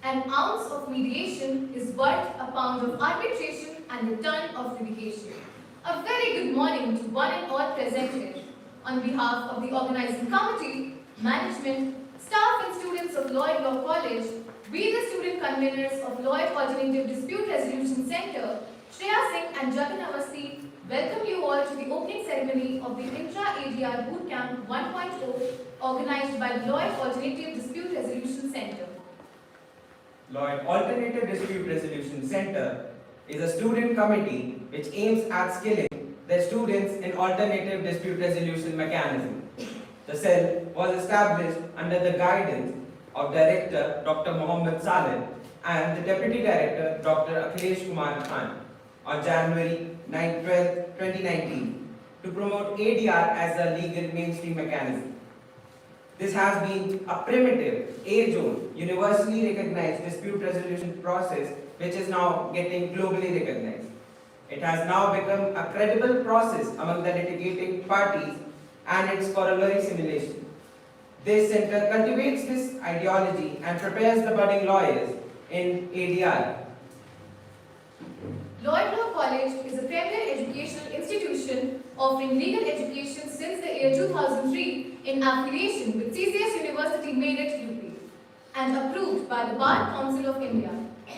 An ounce of mediation is worth a pound of arbitration and a ton of litigation. A very good morning to one and all present here. On behalf of the organizing committee, management, staff and students of Lloyd Law College, we the student conveners of Lloyd Alternative Dispute Resolution Center, Shreya Singh and Jatin Awasthi, welcome you all to the opening ceremony of the Intra-ADR Bootcamp 1.0 organized by the Lloyd Alternative Dispute Resolution Center. Lloyd Alternative Dispute Resolution Center is a student committee which aims at skilling the students in alternative dispute resolution mechanism. The cell was established under the guidance of Director Dr. Mohammed Saleh and the Deputy Director Dr. Akhilesh Kumar Khan on January 12, 2019 to promote ADR as a legal mainstream mechanism. This has been a primitive, age-old, universally recognized dispute resolution process which is now getting globally recognized. It has now become a credible process among the litigating parties and its corollary simulation. This center cultivates this ideology and prepares the budding lawyers in ADR. Lloyd Law College is a premier educational institution offering legal education since the year 2003 in affiliation with CCS University Meerut, UP and approved by the Bar Council of India.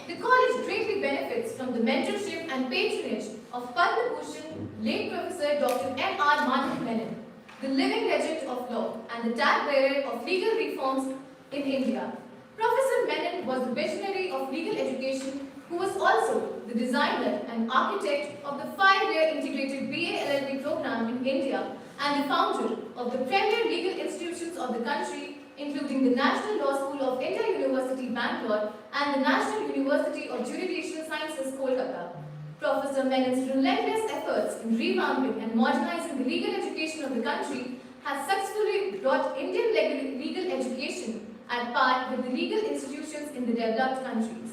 The college greatly benefits from the mentorship and patronage of Padma Bhushan, late Professor Dr. M.R. Madhav Menon, the living legend of law and the tag bearer of legal reforms in India. Professor Menon was the visionary of legal education who was also the designer and architect of the 5-year integrated BA LLB program in India and the founder of the premier legal institutions of the country, including the National Law School of India University, Bangalore and the National University of Judicial Sciences, Kolkata. Professor Menon's relentless efforts in revamping and modernizing the legal education of the country has successfully brought Indian legal education at par with the legal institutions in the developed countries.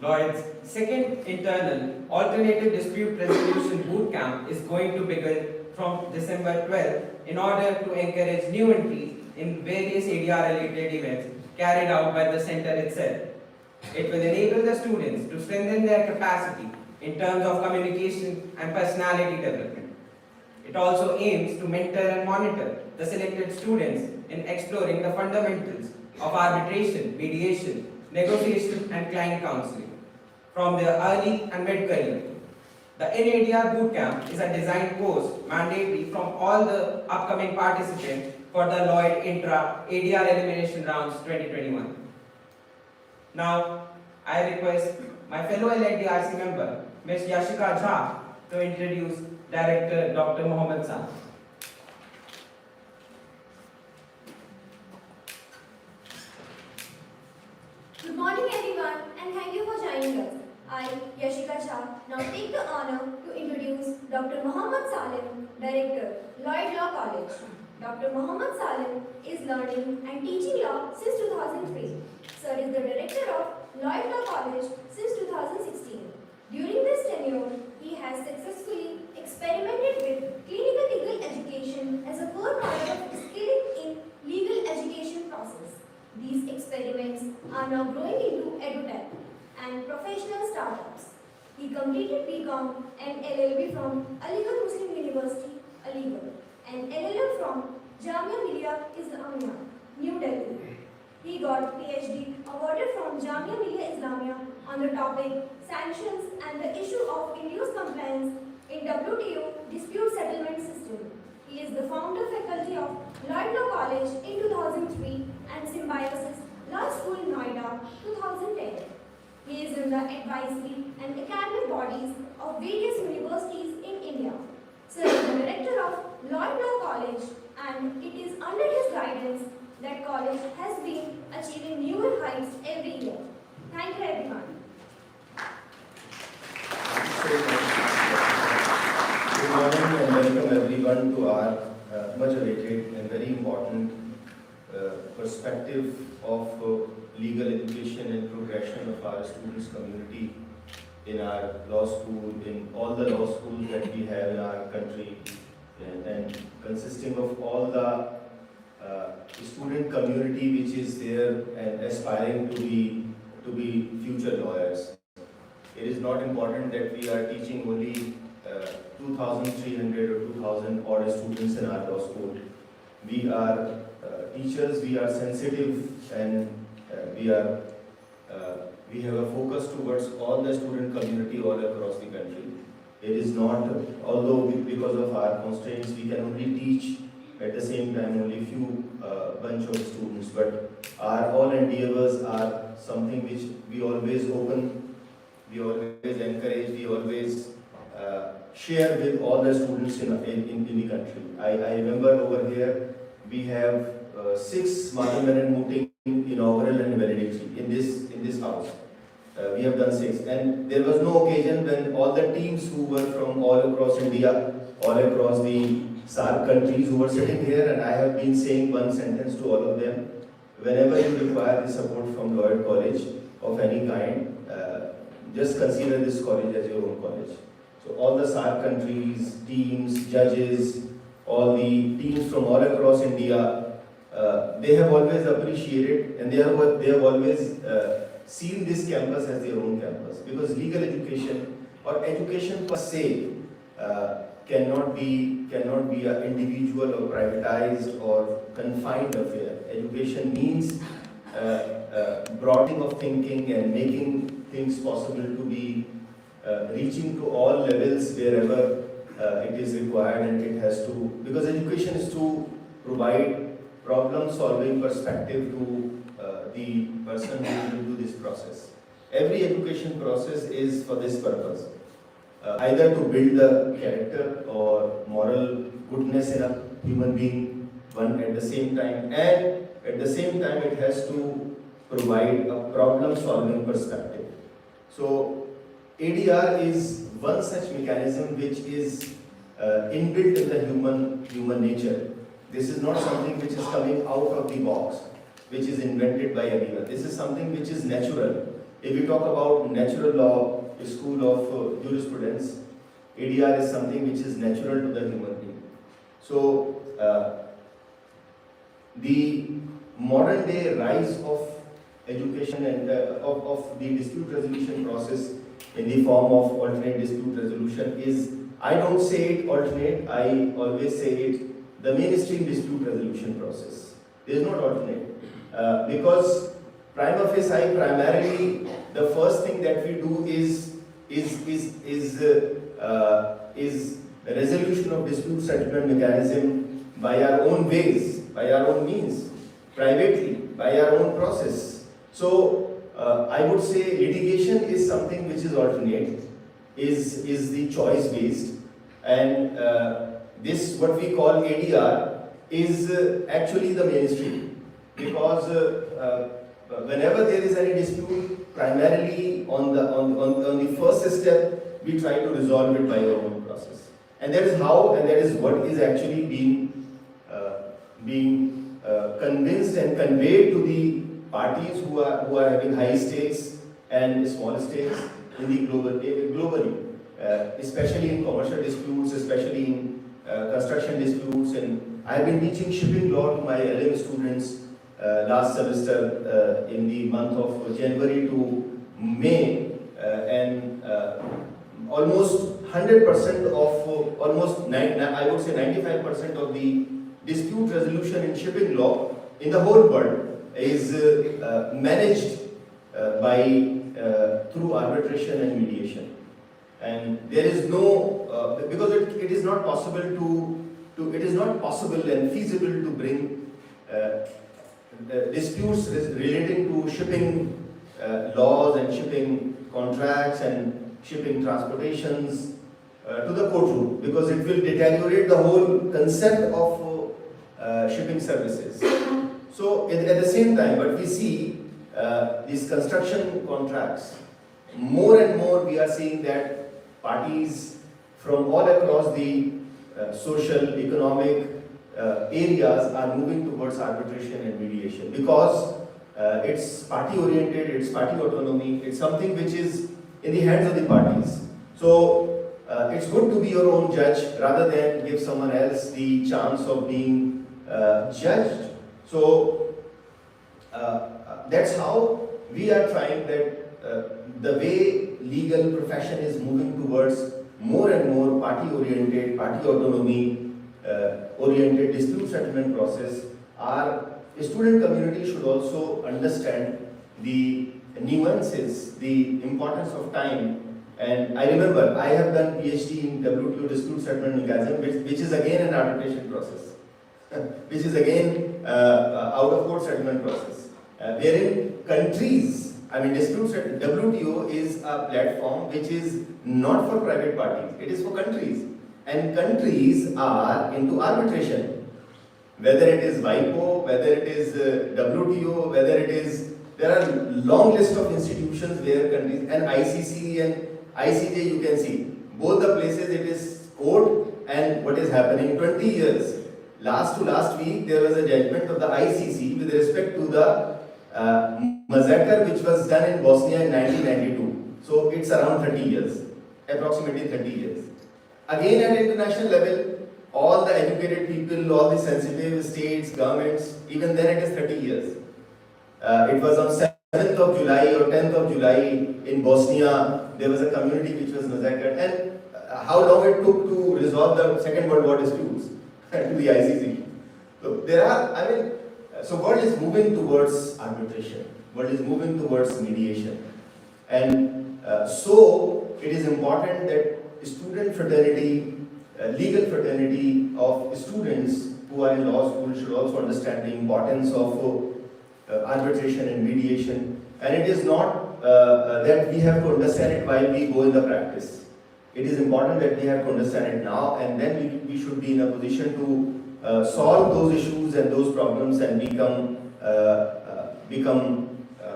Lloyd's second internal alternative dispute resolution bootcamp is going to begin from December 12 in order to encourage new entries in various ADR-related events carried out by the center itself. It will enable the students to strengthen their capacity in terms of communication and personality development. It also aims to mentor and monitor the selected students in exploring the fundamentals of arbitration, mediation, negotiation and client counseling from their early and mid-career. The In-ADR Bootcamp is a designed course mandatory from all the upcoming participants for the Lloyd Intra ADR Elimination Rounds 2021. Now, I request my fellow LADRC member, Ms. Yashika Jha, to introduce Director Dr. Mohammed Saleh. Good morning everyone and thank you for joining us. I, Yashika Jha, now take the honor to introduce Dr. Mohammed Saleh, Director, Lloyd Law College. Dr. Mohammed Saleh is learning and teaching law since 2003. Sir is the Director of Lloyd Law College since 2016. During this tenure, he has successfully experimented with clinical legal education as a core part of skilling in legal education process. These experiments are now growing into edutech and professional startups. He completed BCom and LLB from Aligarh Muslim University, Aligarh, and LLM from Jamia Millia Islamia, New Delhi. He got PhD awarded from Jamia Millia Islamia on the topic Sanctions and the issue of induced compliance in WTO dispute settlement system. He is the founder faculty of Lloyd Law College in 2003 and Symbiosis Law School Noida 2010. He is in the advisory and academic bodies of various universities in India. Sir is the Director of Lloyd Law College and it is under his guidance that college has been achieving newer heights every year. Thank you everyone. Good morning and welcome everyone to our much awaited and very important perspective of legal education and progression of our students community in our law school, in all the law schools that we have in our country, and consisting of all the student community which is there and aspiring to be future lawyers. It is not important that we are teaching only 2,300 or 2,000 odd students in our law school. We are teachers, we are sensitive, and we have a focus towards all the student community all across the country. It is not, although because of our constraints, we can only teach at the same time only few bunch of students, but our all endeavors are something which we always open, we always encourage, we always share with all the students in the country. I remember over here we have 6 Madhavan meeting inaugural and valedictory in this house. We have done 6, and there was no occasion when all the teams who were from all across India, all across the SAARC countries who were sitting here, and I have been saying one sentence to all of them: whenever you require the support from Lloyd College of any kind, just consider this college as your own college. So all the SAARC countries, teams, judges, all the teams from all across India, they have always appreciated, and they have always seen this campus as their own campus, because legal education or education per se cannot be an individual or privatized or confined affair. Education means broadening of thinking and making things possible to be reaching to all levels wherever it is required, and it has to, because education is to provide problem-solving perspective to the person who will do this process. Every education process is for this purpose, either to build the character or moral goodness in a human being, one at the same time, and at the same time it has to provide a problem-solving perspective. So ADR is one such mechanism which is inbuilt in the human nature. This is not something which is coming out of the box, which is invented by anyone. This is something which is natural. If we talk about natural law, school of jurisprudence, ADR is something which is natural to the human being. So the modern day rise of education and of the dispute resolution process in the form of alternate dispute resolution is, I don't say it alternate, I always say it the mainstream dispute resolution process. There is not alternate. Because prima facie, primarily the first thing that we do is resolution of dispute settlement mechanism by our own ways, by our own means, privately, by our own process. So I would say litigation is something which is alternate, is the choice based, and this what we call ADR is actually the mainstream, because whenever there is any dispute, primarily on the first step, we try to resolve it by our own process, and that is how, and that is what is actually being convinced and conveyed to the parties who are having high stakes and small stakes in the globally, especially in commercial disputes, especially in construction disputes. And I have been teaching shipping law to my LM students last semester in the month of January to May, and almost 100% of I would say 95% of the dispute resolution in shipping law in the whole world is managed through arbitration and mediation, and there is no because it is not possible it is not possible and feasible to bring disputes relating to shipping laws and shipping contracts and shipping transportations to the courtroom, because it will deteriorate the whole concept of shipping services. So at the same time, but we see these construction contracts, more and more we are seeing that parties from all across the social, economic areas are moving towards arbitration and mediation, because it's party oriented, it's party autonomy, it's something which is in the hands of the parties. So it's good to be your own judge rather than give someone else the chance of being judged So that's how we are trying that the way legal profession is moving towards more and more party-oriented, party autonomy oriented dispute settlement process, our student community should also understand the nuances, the importance of time. And I remember I have done PhD in WTO dispute settlement mechanism, which is again an arbitration process, which is again out of court settlement process, wherein countries, I mean WTO is a platform which is not for private parties, it is for countries. And countries are into arbitration, whether it is WIPO, whether it is WTO, whether it is, there are long list of institutions where countries, and ICC and ICJ you can see, both the places it is court and what is happening 20 years. Last week there was a judgment of the ICC with respect to the massacre which was done in Bosnia in 1992. So it's around 30 years, approximately 30 years. Again at international level, all the educated people, all the sensitive states, governments, even then it is 30 years. It was on 7th of July or 10th of July in Bosnia, there was a community which was massacred. And how long it took to resolve the Second World War disputes to the ICC. So there are, I mean, so world is moving towards arbitration, world is moving towards mediation. And so it is important that student fraternity, legal fraternity of students who are in law school should also understand the importance of arbitration and mediation. And it is not that we have to understand it while we go in the practice. It is important that we have to understand it now, and then we should be in a position to solve those issues and those problems and become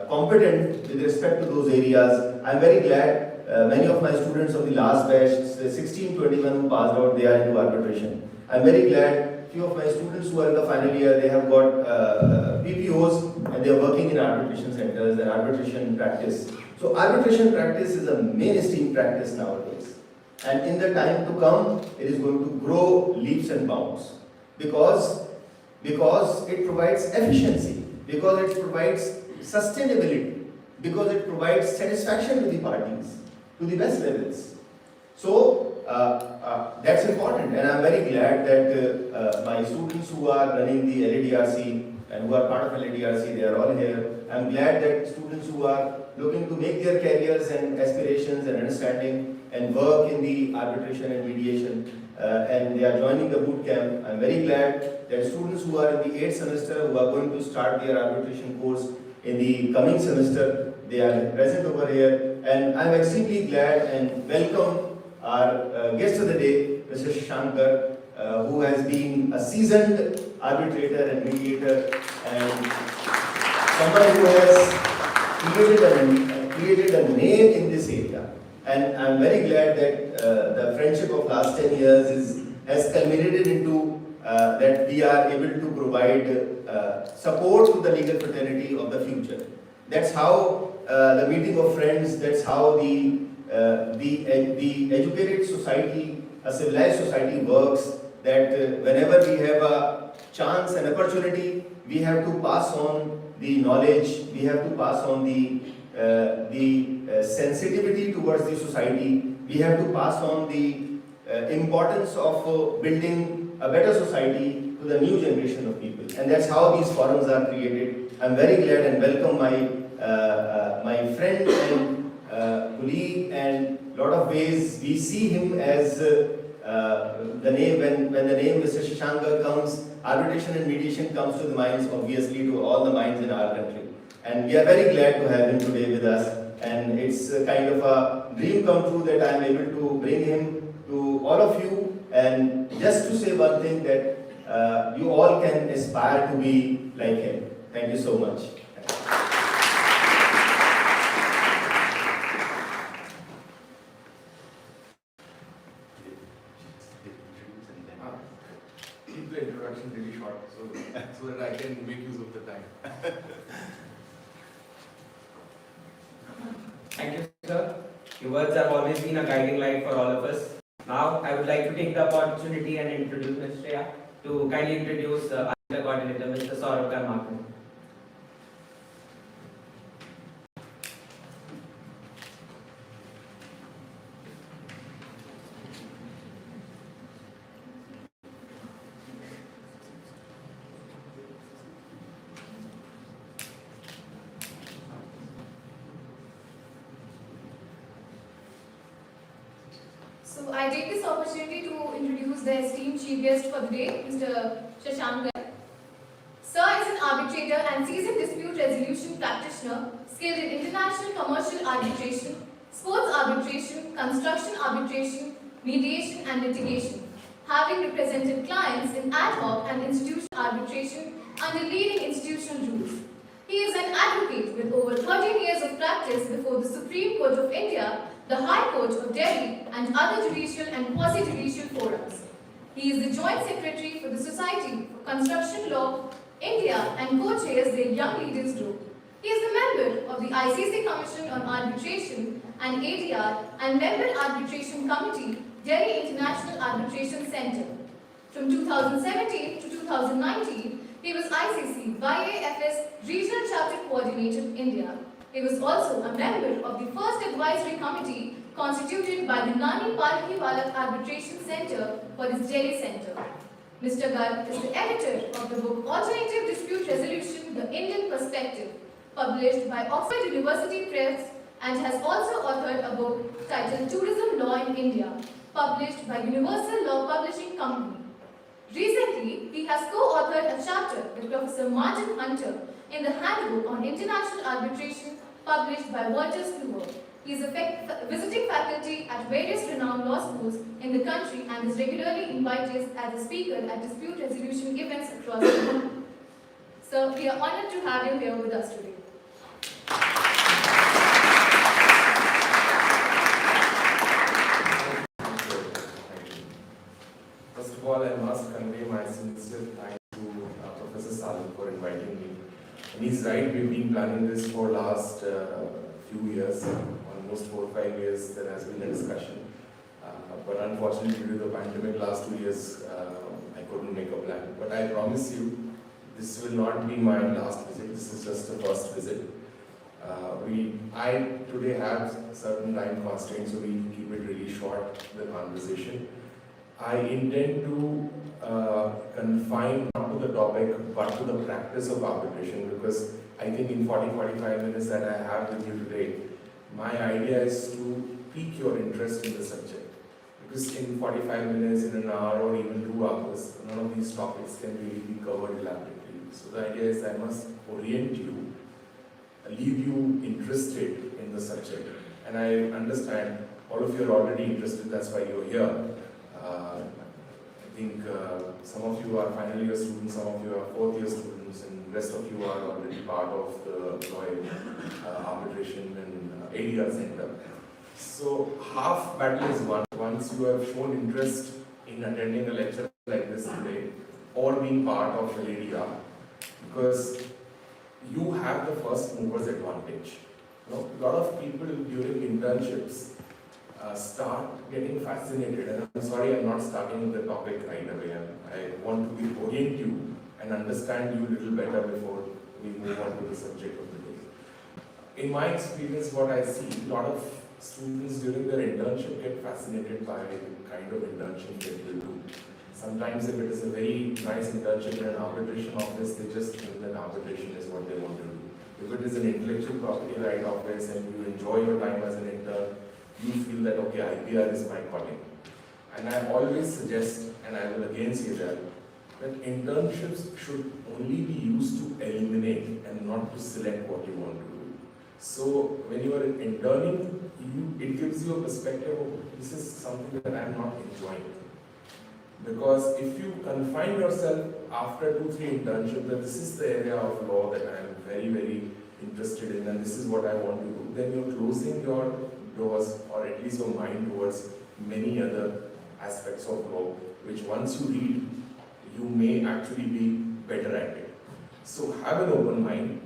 competent with respect to those areas. I am very glad many of my students of the last batch, the 1621 who passed out, they are into arbitration. I am very glad few of my students who are in the final year, they have got PPOs and they are working in arbitration centers and arbitration practice. So arbitration practice is a mainstream practice nowadays. And in the time to come, it is going to grow leaps and bounds because it provides efficiency, because it provides sustainability, because it provides satisfaction to the parties, to the best levels. So that's important, and I'm very glad that my students who are running the LADRC and who are part of LADRC, they are all here. I'm glad that students who are looking to make their careers and aspirations and understanding and work in the arbitration and mediation, and they are joining the boot camp. I'm very glad that students who are in the 8th semester who are going to start their arbitration course in the coming semester, they are present over here, and I'm extremely glad and welcome our guest of the day, Mr. Shankar, who has been a seasoned arbitrator and mediator and someone who has created a name in this area. And I'm very glad that the friendship of last 10 years has culminated into that we are able to provide support to the legal fraternity of the future. That's how the meeting of friends, that's how the educated society, a civilized society works, that whenever we have a chance and opportunity, we have to pass on the knowledge, we have to pass on the sensitivity towards the society, we have to pass on the importance of building a better society to the new generation of people. And that's how these forums are created. I'm very glad and welcome my friend and colleague, and lot of ways we see him as the name, when the name Mr. Shankar comes, arbitration and mediation comes to the minds, obviously to all the minds in our country. And we are very glad to have him today with us, and it's kind of a dream come true that I am able to bring him to all of you, and just to say one thing, that you all can aspire to be like him. Thank you so much. Keep the introduction really short so that I can make use of the time. Thank you, sir. Your words have always been a guiding light for all of us. Now, I would like to take the opportunity and introduce Ms. Shreya to kindly introduce the coordinator, Mr. Saurabh Karmakar. So I take this opportunity to introduce the esteemed chief guest for the day, Mr. Shashank. Sir is an arbitrator and seasoned dispute resolution practitioner, skilled in international commercial arbitration, sports arbitration, construction arbitration, mediation and litigation, having represented clients in ad hoc and institutional arbitration under leading institutional rules. He is an advocate with over 13 years of practice before the Supreme Court of India, the High Court of Delhi and other judicial and quasi-judicial forums. He is the Joint Secretary for the Society for Construction Law, India and co-chairs their Young Leaders Group. He is the member of the ICC Commission on Arbitration and ADR and member Arbitration Committee, Delhi International Arbitration Centre. From 2017 to 2019, he was ICC YAFS Regional Chapter Coordinator India. He was also a member of the first advisory committee constituted by the Nani Palkiwala Arbitration Centre for his Delhi Centre. Mr. Garg is the editor of the book Alternative Dispute Resolution, The Indian Perspective, published by Oxford University Press, and has also authored a book titled Tourism Law in India, published by Universal Law Publishing Company. Recently, he has co-authored a chapter with Professor Martin Hunter in the Handbook on International Arbitration, published by Walters Kluwer. He is a visiting faculty at various renowned law schools in the country and is regularly invited as a speaker at dispute resolution events across the world. So, we are honored to have you here with us today. First of all, I must convey my sincere thanks to Professor Salim for inviting me. And he's right, we've been planning this for last few years, almost 4 or 5 years. There has been a discussion, but unfortunately due to the pandemic last 2 years, I couldn't make a plan. But I promise you, this will not be my last visit. This is just the first visit. I today have certain time constraints, so we keep it really short, the conversation. I intend to confine not to the topic but to the practice of arbitration, because I think in 40-45 minutes that I have with you today, my idea is to pique your interest in the subject. Because in 45 minutes, in an hour or even 2 hours, none of these topics can really be covered elaborately. So the idea is I must orient you, leave you interested in the subject. And I understand all of you are already interested, that's why you're here. I think some of you are final year students, some of you are 4th year students, and the rest of you are already part of the lawyer arbitration and ADR center. So half battle is won once you have shown interest in attending a lecture like this today or being part of the LADRC, because you have the first movers advantage. You know, a lot of people during internships start getting fascinated, and I'm sorry I'm not starting with the topic right away. I want to orient you and understand you a little better before we move on to the subject of the day. In my experience, what I see, a lot of students during their internship get fascinated by the kind of internship that they do. Sometimes if it is a very nice internship in an arbitration office, they just think that arbitration is what they want to do. If it is an intellectual property right office and you enjoy your time as an intern, you feel that, okay, IPR is my calling. And I always suggest, and I will again say that internships should only be used to eliminate and not to select what you want to do. So when you are interning, it gives you a perspective of this is something that I am not enjoying. Because if you confine yourself after 2-3 internships that this is the area of law that I am very, very interested in and this is what I want to do, then you're closing your doors or at least your mind towards many other aspects of law, which once you read, you may actually be better at it. So have an open mind,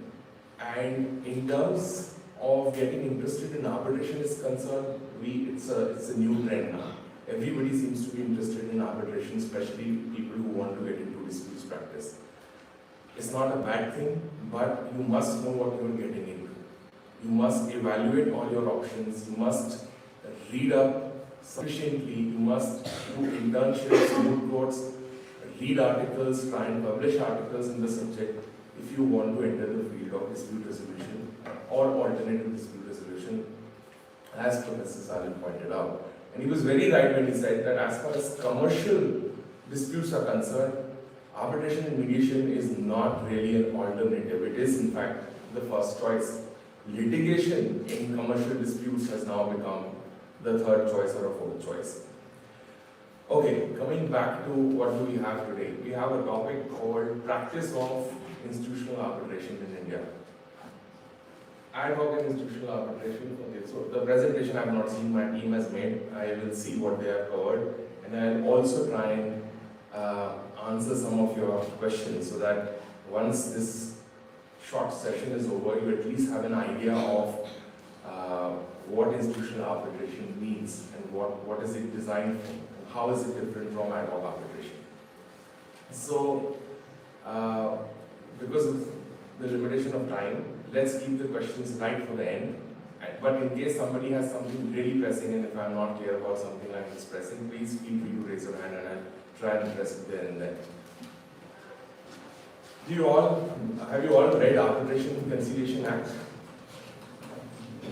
and in terms of getting interested in arbitration is concerned, it's a new trend now. Everybody seems to be interested in arbitration, especially people who want to get into disputes practice. It's not a bad thing, but you must know what you are getting into. You must evaluate all your options. You must read up sufficiently. You must do internships, moot courts, read articles, try and publish articles in the subject if you want to enter the field of dispute resolution or alternative dispute resolution, as Professor Salim pointed out. And he was very right when he said that as far as commercial disputes are concerned, arbitration and mediation is not really an alternative. It is, in fact, the first choice. Litigation in commercial disputes has now become the third choice or a fourth choice. Okay, coming back to what do we have today? We have a topic called practice of institutional arbitration in India. Ad hoc and institutional arbitration. Okay, so the presentation I have not seen, my team has made. I will see what they have covered, and I'll also try and answer some of your questions so that once this short session is over, you at least have an idea of what institutional arbitration means and what is it designed for, and how is it different from ad hoc arbitration. So, because of the limitation of time, let's keep the questions right for the end. But in case somebody has something really pressing, and if I'm not clear about something like this pressing, please feel free to raise your hand and I'll try and address it there and then. Have you all read Arbitration and Conciliation Act?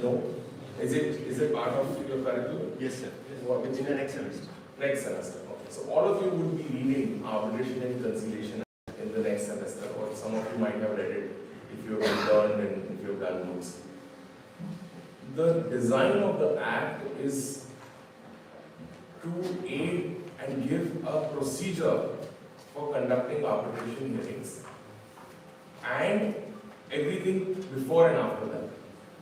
No? Is it part of your curriculum? Yes, sir. What, It's in the next semester. next semester? Okay. So all of you would be reading Arbitration and Conciliation Act in the next semester, or some of you might have read it if you have learned and if you have done notes. The design of the Act is to aid and give a procedure for conducting arbitration hearings and everything before and after that.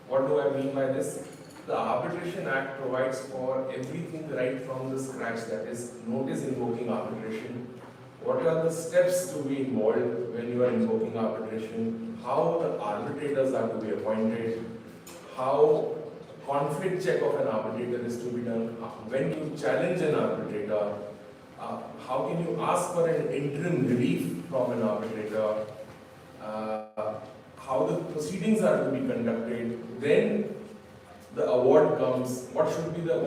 What do I mean by this? The Arbitration Act provides for everything right from the scratch, that is, notice invoking arbitration, what are the steps to be involved when you are invoking arbitration, how the arbitrators are to be appointed, how conflict check of an arbitrator is to be done, when you challenge an arbitrator, how can you ask for an interim relief from an arbitrator, how the proceedings are to be conducted. Then the award comes. What should be the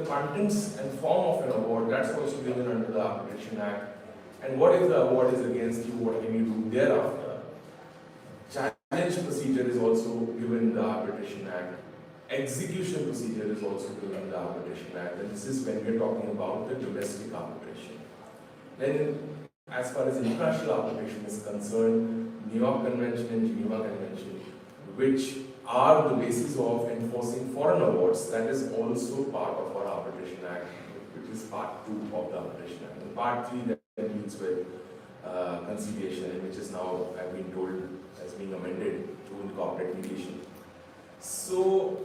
contents and form of an award? That's also given under the Arbitration Act. And what if the award is against you? What can you do thereafter? Challenge procedure is also given in the Arbitration Act. Execution procedure is also given in the Arbitration Act. And this is when we are talking about the domestic arbitration. Then, as far as international arbitration is concerned, New York Convention and Geneva Convention, which are the basis of enforcing foreign awards, that is also part of our Arbitration Act, which is part 2 of the Arbitration Act. And part 3 that deals with conciliation, and which is now, I've been told, has been amended to incorporate mediation. So,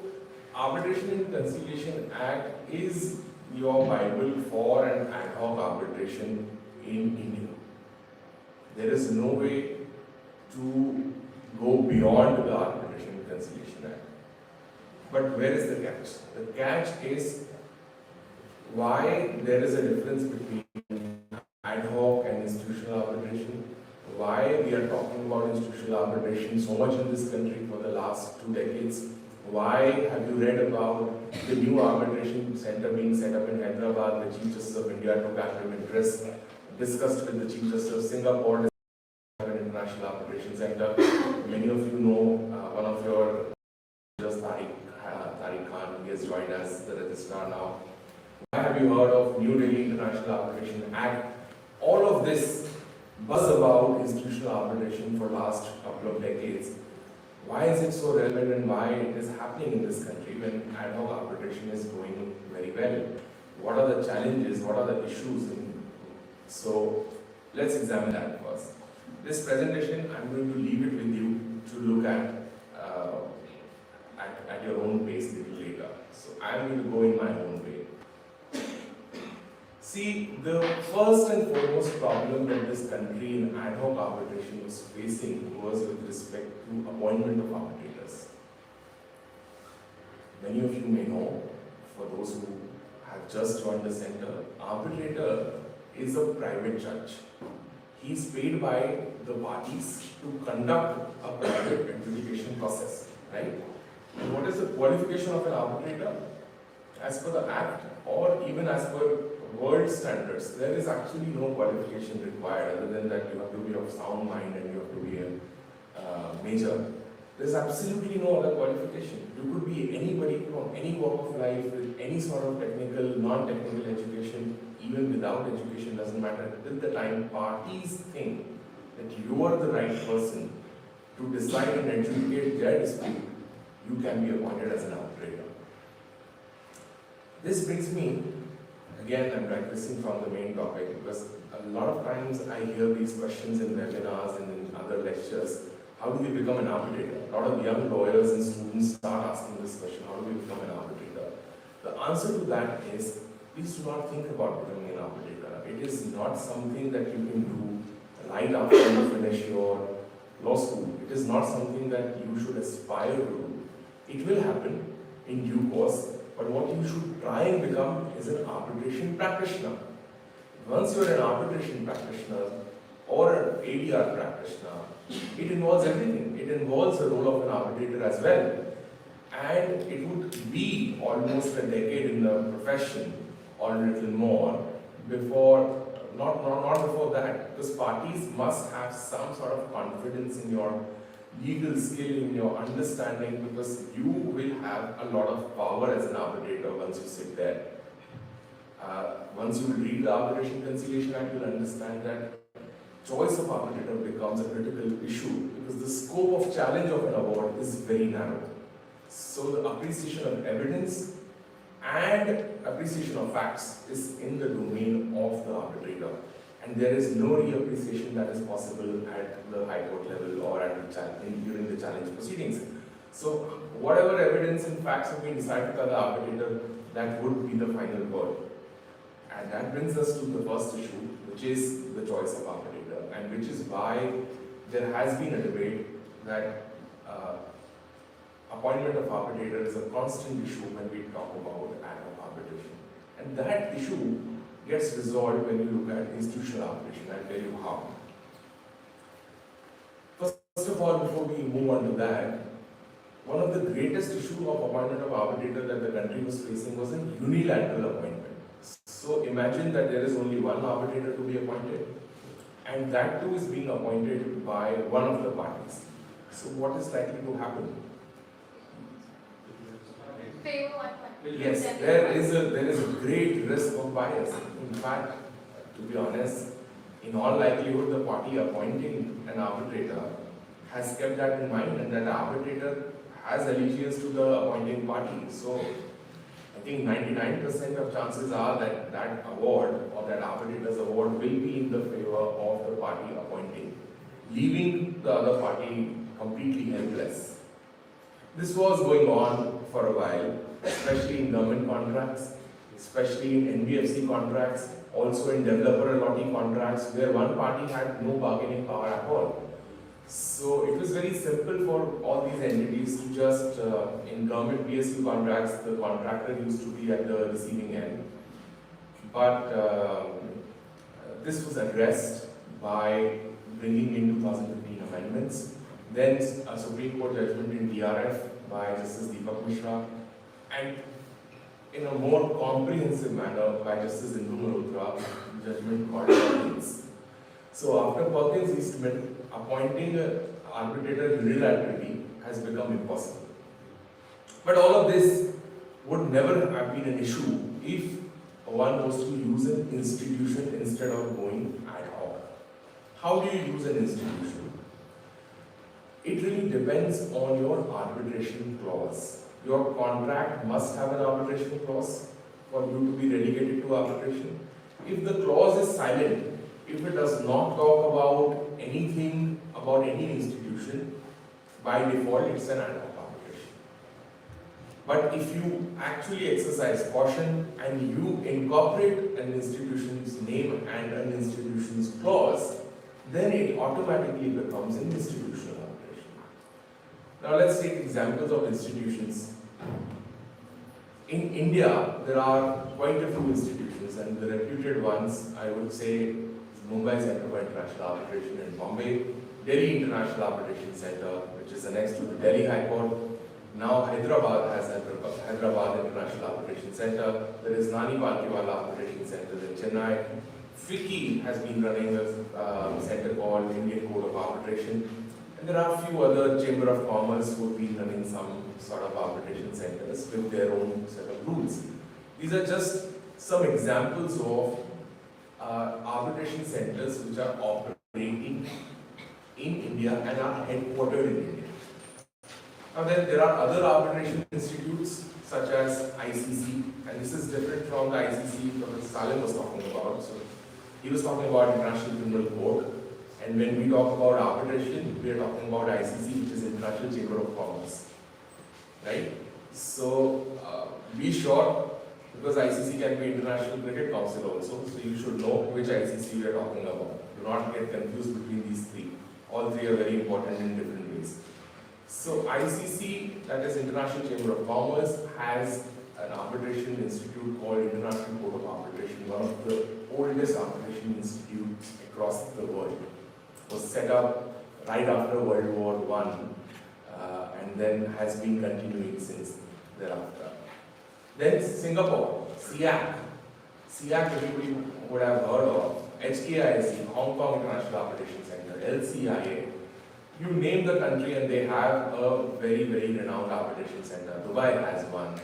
Arbitration and Conciliation Act is your Bible for an ad hoc arbitration in India. There is no way to go beyond the Arbitration and Conciliation Act. But where is the catch? The catch is why there is a difference between ad hoc and institutional arbitration, why we are talking about institutional arbitration so much in this country for the last 2 decades. Why have you read about the new arbitration center being set up in Hyderabad? The Chief Justice of India took active interest, discussed with the Chief Justice of Singapore, an international arbitration center. Many of you know one of your just Tariq Khan, he has joined as the registrar now. Why have you heard of New Delhi International Arbitration Act? All of this buzz about institutional arbitration for the last couple of decades. Why is it so relevant and why it is happening in this country when ad hoc arbitration is going very well? What are the challenges? What are the issues? So let's examine that first. This presentation, I'm going to leave it with you to look at your own pace a little later. So I'm going to go in my own way. See, the first and foremost problem that this country in ad hoc arbitration was facing was with respect to appointment of arbitrators. Many of you may know, for those who have just joined the center, arbitrator is a private judge. He's paid by the parties to conduct a private adjudication process, right? And what is the qualification of an arbitrator? As per the Act or even as per world standards, there is actually no qualification required other than that you have to be of sound mind and you have to be a major. There's absolutely no other qualification. You could be anybody from any walk of life with any sort of technical, non-technical education, even without education, doesn't matter. Till the time parties think that you are the right person to decide and adjudicate their dispute, you can be appointed as an arbitrator. This brings me, again, I'm digressing from the main topic because a lot of times I hear these questions in webinars and in other lectures. How do we become an arbitrator? A lot of young lawyers and students start asking this question, how do we become an arbitrator? The answer to that is, please do not think about becoming an arbitrator. It is not something that you can do right after you finish your law school. It is not something that you should aspire to do. It will happen in due course, but what you should try and become is an arbitration practitioner. Once you are an arbitration practitioner or an ADR practitioner, it involves everything. It involves the role of an arbitrator as well. And it would be almost a decade in the profession or a little more before, not before that, because parties must have some sort of confidence in your legal skill, in your understanding, because you will have a lot of power as an arbitrator once you sit there. Once you read the Arbitration Conciliation Act, you'll understand that choice of arbitrator becomes a critical issue because the scope of challenge of an award is very narrow. So the appreciation of evidence and appreciation of facts is in the domain of the arbitrator. And there is no reappreciation that is possible at the High Court level or at during the challenge proceedings. So whatever evidence and facts have been decided by the arbitrator, that would be the final word. And that brings us to the first issue, which is the choice of arbitrator, and which is why there has been a debate that appointment of arbitrator is a constant issue when we talk about ad hoc arbitration. And that issue gets resolved when you look at institutional arbitration. I'll tell you how. First of all, before we move on to that, one of the greatest issues of appointment of arbitrator that the country was facing was a unilateral appointment. So imagine that there is only one arbitrator to be appointed, and that too is being appointed by one of the parties. So what is likely to happen? Favor one party. Yes, there is a great risk of bias. In fact, to be honest, in all likelihood, the party appointing an arbitrator has kept that in mind, and that arbitrator has allegiance to the appointing party. So I think 99% of chances are that that award or that arbitrator's award will be in the favor of the party appointing, leaving the other party completely helpless. This was going on for a while, especially in government contracts, especially in NBFC contracts, also in developer allotee contracts, where one party had no bargaining power at all. So it was very simple for all these entities to just, in government PSU contracts, the contractor used to be at the receiving end. But this was addressed by bringing in 2015 amendments. Then a Supreme Court judgment in DRF by Justice Deepak Mishra, and in a more comprehensive manner by Justice Indu Malhotra, judgment called Perkins. So after Perkins' Eastman, appointing an arbitrator unilaterally has become impossible. But all of this would never have been an issue if one was to use an institution instead of going ad hoc. How do you use an institution? It really depends on your arbitration clause. Your contract must have an arbitration clause for you to be relegated to arbitration. If the clause is silent, if it does not talk about anything about any institution, by default it's an ad hoc arbitration. But if you actually exercise caution and you incorporate an institution's name and an institution's clause, then it automatically becomes an institutional arbitration. Now let's take examples of institutions. In India, there are quite a few institutions, and the reputed ones, I would say, Mumbai Center for International Arbitration in Bombay, Delhi International Arbitration Center, which is annexed to the Delhi High Court. Now Hyderabad has Hyderabad International Arbitration Center. There is Nani Palkiwala Arbitration Center in Chennai. FICCI has been running a center called Indian Code of Arbitration. And there are a few other Chamber of Commerce who have been running some sort of arbitration centers with their own set of rules. These are just some examples of arbitration centers which are operating in India and are headquartered in India. Now then, there are other arbitration institutes such as ICC, and this is different from the ICC Professor Salim was talking about. So he was talking about International Criminal Court, and when we talk about arbitration, we are talking about ICC, which is International Chamber of Commerce, right? So be sure, because ICC can be International Cricket Council also, so you should know which ICC we are talking about. Do not get confused between these three. All three are very important in different ways. So ICC, that is International Chamber of Commerce, has an arbitration institute called International Court of Arbitration, one of the oldest arbitration institutes across the world. It was set up right after World War I and then has been continuing since thereafter. Then Singapore, SIAC. SIAC everybody would have heard of. HKIC, Hong Kong International Arbitration Center, LCIA. You name the country and they have a very, very renowned arbitration center. Dubai has one,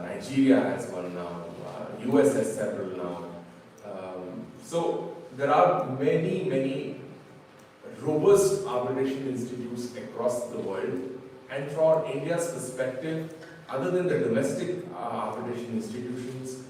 Nigeria has one now, US has several now. So there are many, many robust arbitration institutes across the world, and from India's perspective, other than the domestic arbitration institutions,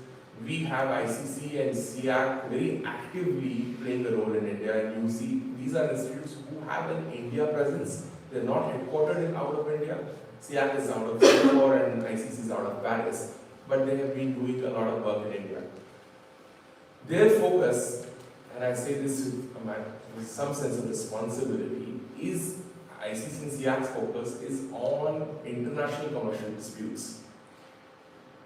we have ICC and SIAC very actively playing a role in India, and you see these are institutes who have an India presence. They're not headquartered out of India. SIAC is out of Singapore and ICC is out of Paris, but they have been doing a lot of work in India. Their focus, and I say this with some sense of responsibility, is ICC and SIAC's focus is on international commercial disputes.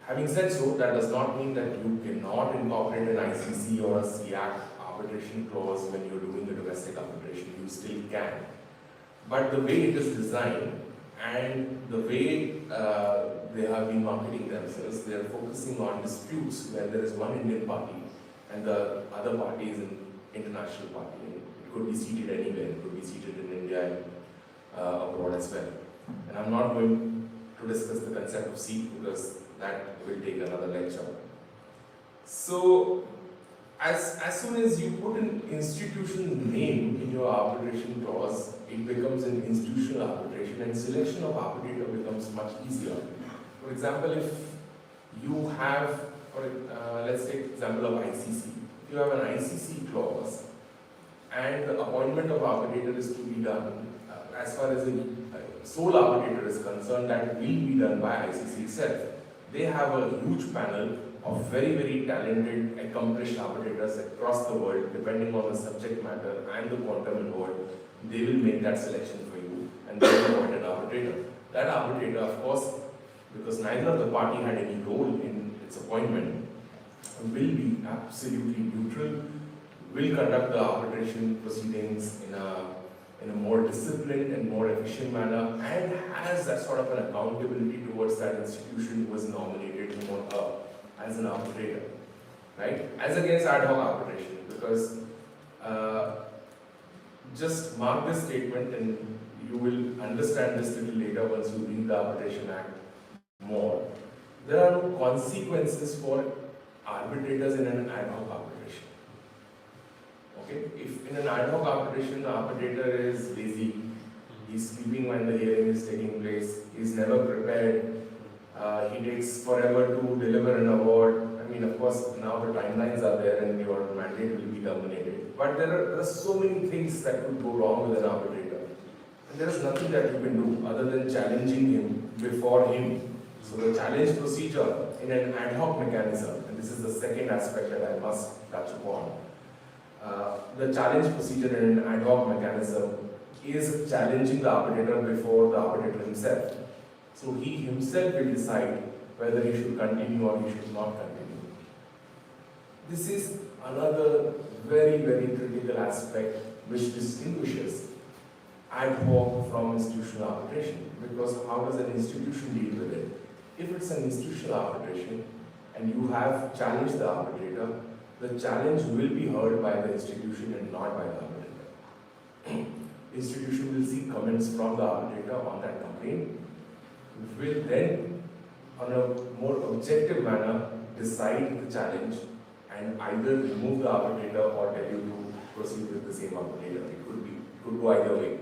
Having said so, that does not mean that you cannot incorporate an ICC or a SIAC arbitration clause when you're doing the domestic arbitration. You still can. But the way it is designed and the way they have been marketing themselves, they are focusing on disputes where there is one Indian party and the other party is an international party. It could be seated anywhere. It could be seated in India and abroad as well. And I'm not going to discuss the concept of seat because that will take another lecture. So, as soon as you put an institution name in your arbitration clause, it becomes an institutional arbitration and selection of arbitrator becomes much easier. For example, if you have, let's take example of ICC. If you have an ICC clause and the appointment of arbitrator is to be done, as far as the sole arbitrator is concerned, that will be done by ICC itself. They have a huge panel of very, very talented, accomplished arbitrators across the world, depending on the subject matter and the quantum involved. They will make that selection for you and they will appoint an arbitrator. That arbitrator, of course, because neither of the party had any role in its appointment, will be absolutely neutral, will conduct the arbitration proceedings in a more disciplined and more efficient manner, and has that sort of an accountability towards that institution who has nominated him or her as an arbitrator, right? As against ad hoc arbitration, because just mark this statement and you will understand this little later once you read the Arbitration Act more. There are no consequences for arbitrators in an ad hoc arbitration. Okay? If in an ad hoc arbitration the arbitrator is lazy, he's sleeping when the hearing is taking place, he's never prepared, he takes forever to deliver an award. I mean, of course, now the timelines are there and your mandate will be terminated. But there are so many things that could go wrong with an arbitrator. And there is nothing that you can do other than challenging him before him. So the challenge procedure in an ad hoc mechanism, and this is the second aspect that I must touch upon. The challenge procedure in an ad hoc mechanism is challenging the arbitrator before the arbitrator himself. So he himself will decide whether he should continue or he should not continue. This is another very, very critical aspect which distinguishes ad hoc from institutional arbitration. Because how does an institution deal with it? If it's an institutional arbitration and you have challenged the arbitrator, the challenge will be heard by the institution and not by the arbitrator. Institution will seek comments from the arbitrator on that complaint, will then, on a more objective manner, decide the challenge and either remove the arbitrator or tell you to proceed with the same arbitrator. It could go either way.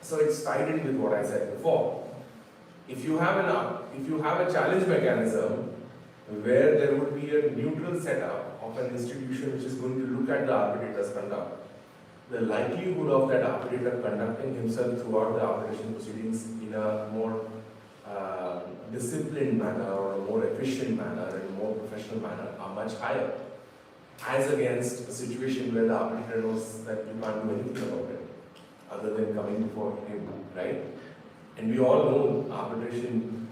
So it's tied in with what I said before. If you have a challenge mechanism where there would be a neutral setup of an institution which is going to look at the arbitrator's conduct, the likelihood of that arbitrator conducting himself throughout the arbitration proceedings in a more disciplined manner or a more efficient manner and a more professional manner are much higher, as against a situation where the arbitrator knows that you can't do anything about it other than coming before him, right? And we all know arbitration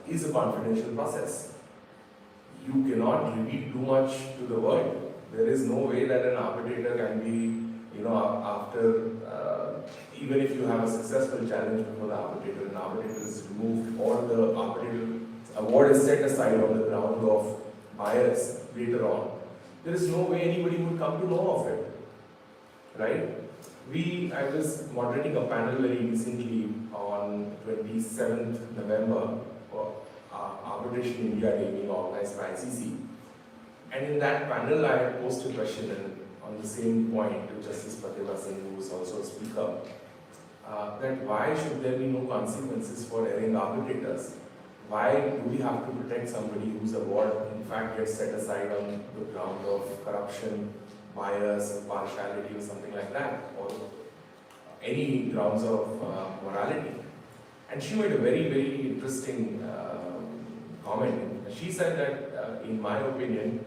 is a confidential process. You cannot reveal too much to the world. There is no way that an arbitrator can be, after, even if you have a successful challenge before the arbitrator, an arbitrator is removed or the arbitrator award is set aside on the ground of bias later on. There is no way anybody would come to know of it, right? I was moderating a panel very recently on 27th November for Arbitration India Day being organized by ICC. And in that panel, I posed a question on the same point to Justice Pratibha Singh, who was also a speaker, that why should there be no consequences for erring arbitrators? Why do we have to protect somebody whose award in fact gets set aside on the ground of corruption, bias, partiality or something like that, or any grounds of morality? And she made a very, very interesting comment. She said that, in my opinion,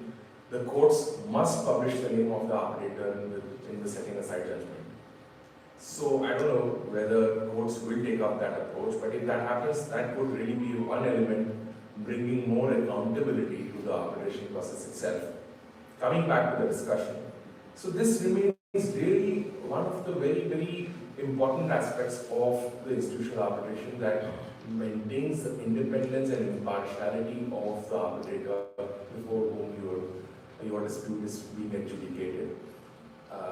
the courts must publish the name of the arbitrator in the setting aside judgment. So I don't know whether courts will take up that approach, but if that happens, that could really be one element bringing more accountability to the arbitration process itself. Coming back to the discussion. So this remains really one of the very, very important aspects of the institutional arbitration that maintains the independence and impartiality of the arbitrator before whom your dispute is being adjudicated.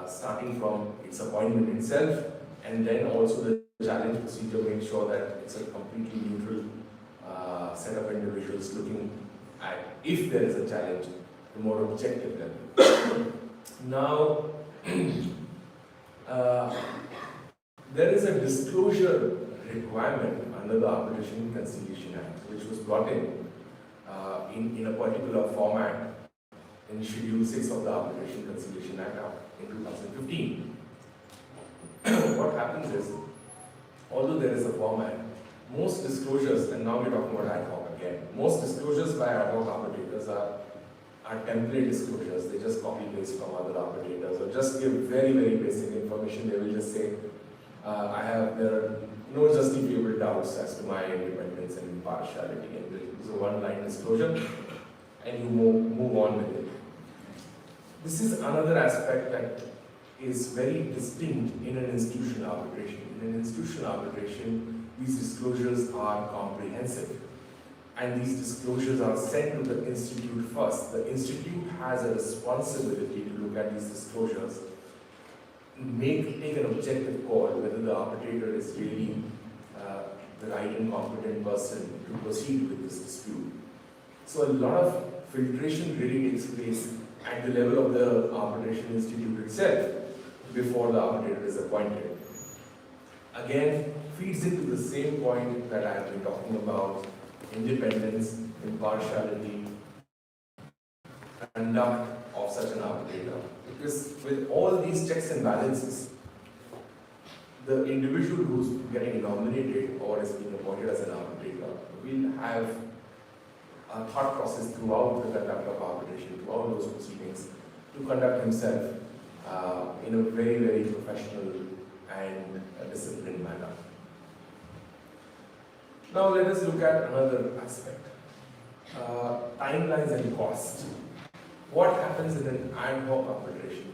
Starting from its appointment itself, and then also the challenge procedure makes sure that it's a completely neutral set of individuals looking at, if there is a challenge, the more objective level. Now, there is a disclosure requirement under the Arbitration and Conciliation Act, which was brought in a particular format in Schedule 6 of the Arbitration and Conciliation Act in 2015. What happens is, although there is a format, most disclosures, and now we're talking about ad hoc again, most disclosures by ad hoc arbitrators are template disclosures. They just copy paste from other arbitrators or just give very, very basic information. They will just say, there are no justifiable doubts as to my independence and impartiality, and it's a one-line disclosure, and you move on with it. This is another aspect that is very distinct in an institutional arbitration. In an institutional arbitration, these disclosures are comprehensive, and these disclosures are sent to the institute first. The institute has a responsibility to look at these disclosures, take an objective call whether the arbitrator is really the right and competent person to proceed with this dispute. So a lot of filtration really takes place at the level of the arbitration institute itself before the arbitrator is appointed. Again, feeds into the same point that I have been talking about: independence, impartiality, conduct of such an arbitrator. Because with all these checks and balances, the individual who's getting nominated or is being appointed as an arbitrator will have a thought process throughout the conduct of arbitration, throughout those proceedings, to conduct himself in a very, very professional and disciplined manner. Now let us look at another aspect, timelines and cost. What happens in an ad hoc arbitration?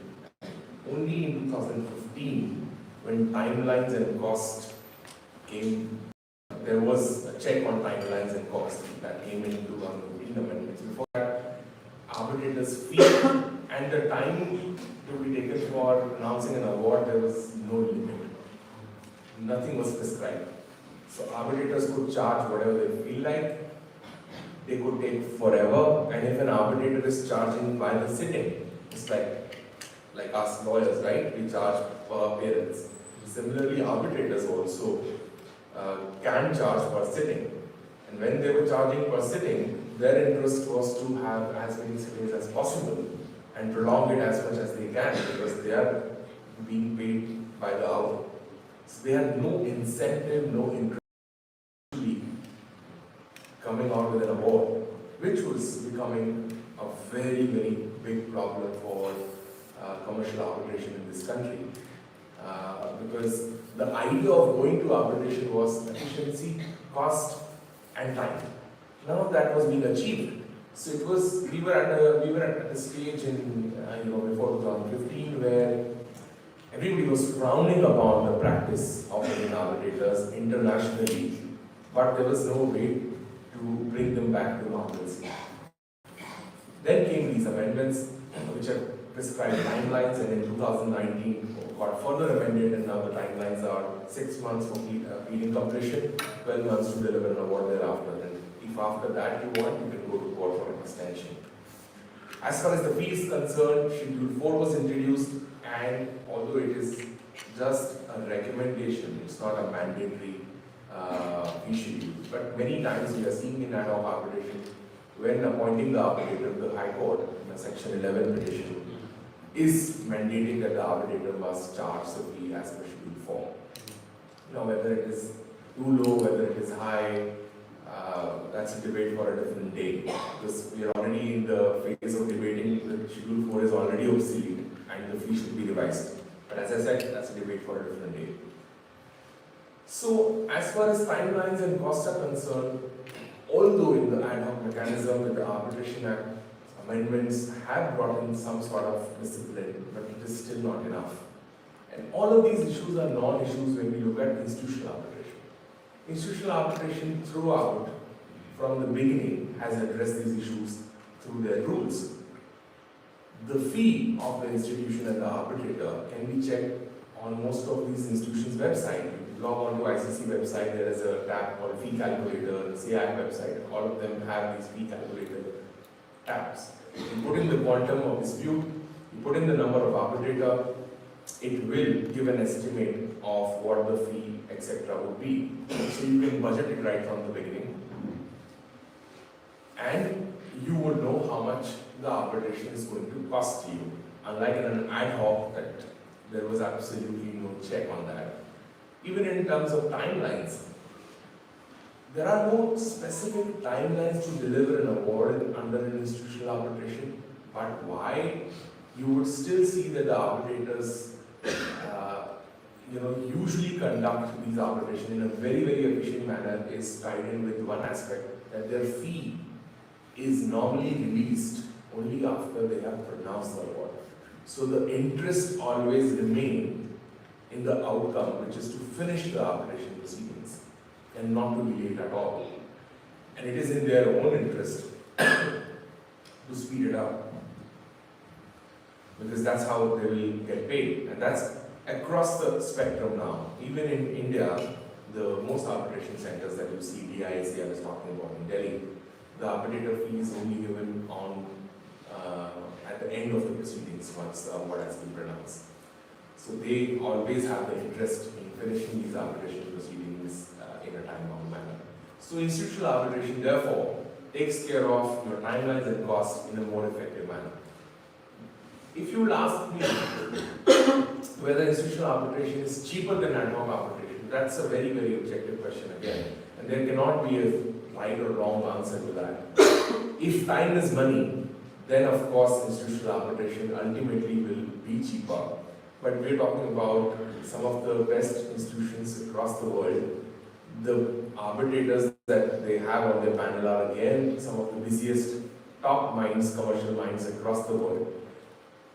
Only in 2015, when timelines and cost came, there was a check on timelines and cost that came in 2015 amendments. Before that, arbitrators' fee and the time to be taken for announcing an award, there was no limit. Nothing was prescribed. So arbitrators could charge whatever they feel like. They could take forever, and if an arbitrator is charging by the sitting, it's like us lawyers, right? We charge per appearance. Similarly, arbitrators also can charge per sitting. And when they were charging per sitting, their interest was to have as many sittings as possible and prolong it as much as they can, because they are being paid by the hour. So they had no incentive, no interest coming out with an award, which was becoming a very, very big problem for commercial arbitration in this country. Because the idea of going to arbitration was efficiency, cost, and time. None of that was being achieved. So it was, we were at a stage in before 2015 where everybody was frowning upon the practice of being arbitrators internationally, but there was no way to bring them back to normalcy. Then came these amendments, which have prescribed timelines, and in 2019 got further amended, and now the timelines are 6 months for pleading completion, 12 months to deliver an award thereafter. And if after that you want, you can go to court for an extension. As far as the fee is concerned, Schedule 4 was introduced, and although it is just a recommendation, it's not a mandatory fee schedule. But many times we are seeing in ad hoc arbitration, when appointing the arbitrator, the High Court, in a Section 11 petition, is mandating that the arbitrator must charge the fee as per Schedule 4. Whether it is too low, whether it is high, that's a debate for a different day. Because we are already in the phase of debating that Schedule 4 is already obsolete and the fee should be revised. But as I said, that's a debate for a different day. So, as far as timelines and costs are concerned, although in the ad hoc mechanism with the Arbitration Act, amendments have brought in some sort of discipline, but it is still not enough. And all of these issues are non-issues when we look at institutional arbitration. Institutional arbitration throughout, from the beginning, has addressed these issues through their rules. The fee of the institution and the arbitrator can be checked on most of these institutions' website. Log on to ICC website, there is a tab called fee calculator, the CI website, all of them have these fee calculator tabs. You put in the quantum of dispute, you put in the number of arbitrator, it will give an estimate of what the fee, etc. would be. So you can budget it right from the beginning. And you would know how much the arbitration is going to cost you. Unlike in an ad hoc, that there was absolutely no check on that. Even in terms of timelines, there are no specific timelines to deliver an award under an institutional arbitration, but why you would still see that the arbitrators usually conduct these arbitration in a very, very efficient manner is tied in with one aspect, that their fee is normally released only after they have pronounced the award. So the interest always remains in the outcome, which is to finish the arbitration proceedings and not to be late at all. And it is in their own interest to speed it up, because that's how they will get paid. And that's across the spectrum now. Even in India, the most arbitration centers that you see, DIAC I was talking about in Delhi, the arbitrator fee is only given on at the end of the proceedings once the award has been pronounced. So they always have the interest in finishing these arbitration proceedings in a time-bound manner. So institutional arbitration, therefore, takes care of your timelines and costs in a more effective manner. If you will ask me whether institutional arbitration is cheaper than ad hoc arbitration, that's a very, very objective question again. And there cannot be a right or wrong answer to that. If time is money, then of course institutional arbitration ultimately will be cheaper. But we're talking about some of the best institutions across the world. The arbitrators that they have on their panel are again some of the busiest top minds, commercial minds across the world.